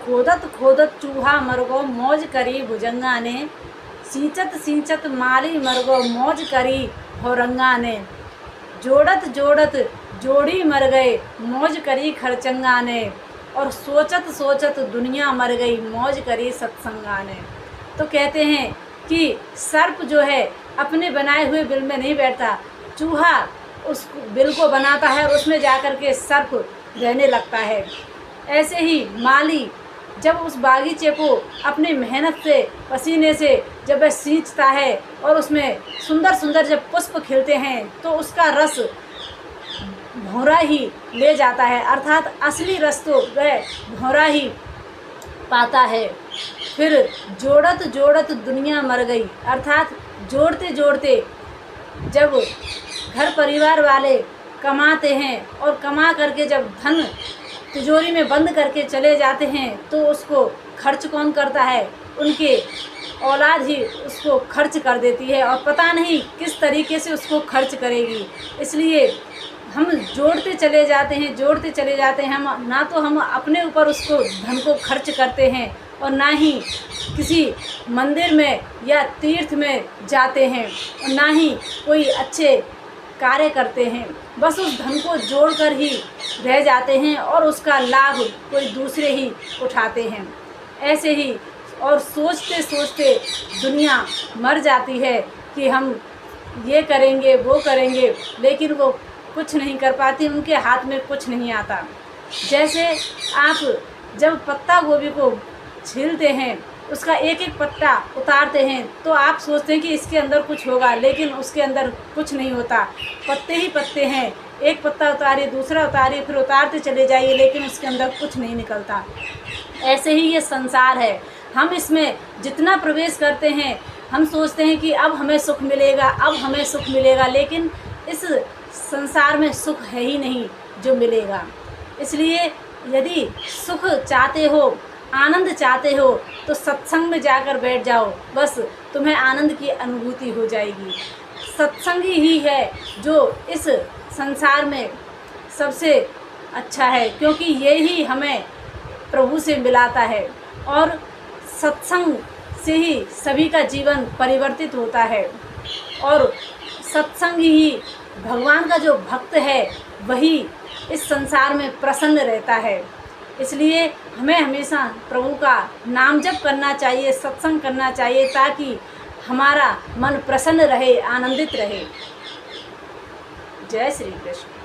खोदत खोदत चूहा मर गो मौज करी भुजंगा ने, सींचत सींचत माली मर गो मौज करी होरंगा ने, जोड़त जोड़त जोड़ी मर गए मौज करी खरचंगा ने, और सोचत सोचत दुनिया मर गई मौज करी सत्संगा ने। तो कहते हैं कि सर्प जो है अपने बनाए हुए बिल में नहीं बैठता, चूहा उस बिल को बनाता है और उसमें जाकर के सर्प रहने लगता है। ऐसे ही माली जब उस बागीचे को अपनी मेहनत से पसीने से जब वह सींचता है और उसमें सुंदर सुंदर जब पुष्प खिलते हैं तो उसका रस भौरा ही ले जाता है, अर्थात असली रस तो वह भौरा ही पाता है। फिर जोड़त जोड़त दुनिया मर गई, अर्थात जोड़ते जोड़ते जब घर परिवार वाले कमाते हैं और कमा करके जब धन तिजोरी में बंद करके चले जाते हैं तो उसको खर्च कौन करता है? उनके औलाद ही उसको खर्च कर देती है और पता नहीं किस तरीके से उसको खर्च करेगी। इसलिए हम जोड़ते चले जाते हैं, जोड़ते चले जाते हैं। हम ना तो हम अपने ऊपर उसको धन को खर्च करते हैं और ना ही किसी मंदिर में या तीर्थ में जाते हैं और ना ही कोई अच्छे कार्य करते हैं। बस उस धन को जोड़कर ही रह जाते हैं और उसका लाभ कोई दूसरे ही उठाते हैं। ऐसे ही और सोचते सोचते दुनिया मर जाती है कि हम ये करेंगे वो करेंगे, लेकिन वो कुछ नहीं कर पाती, उनके हाथ में कुछ नहीं आता। जैसे आप जब पत्ता गोभी को छीलते हैं, उसका एक एक पत्ता उतारते हैं तो आप सोचते हैं कि इसके अंदर कुछ होगा, लेकिन उसके अंदर कुछ नहीं होता। पत्ते ही पत्ते हैं, एक पत्ता उतारिए, दूसरा उतारिए, फिर उतारते चले जाइए, लेकिन उसके अंदर कुछ नहीं निकलता। ऐसे ही ये संसार है। हम इसमें जितना प्रवेश करते हैं हम सोचते हैं कि अब हमें सुख मिलेगा, अब हमें सुख मिलेगा, लेकिन इस संसार में सुख है ही नहीं जो मिलेगा। इसलिए यदि सुख चाहते हो, आनंद चाहते हो तो सत्संग में जाकर बैठ जाओ, बस तुम्हें आनंद की अनुभूति हो जाएगी। सत्संग ही है जो इस संसार में सबसे अच्छा है, क्योंकि ये ही हमें प्रभु से मिलाता है और सत्संग से ही सभी का जीवन परिवर्तित होता है। और सत्संग ही भगवान का जो भक्त है वही इस संसार में प्रसन्न रहता है। इसलिए हमें हमेशा प्रभु का नाम जप करना चाहिए, सत्संग करना चाहिए, ताकि हमारा मन प्रसन्न रहे, आनंदित रहे। जय श्री कृष्ण।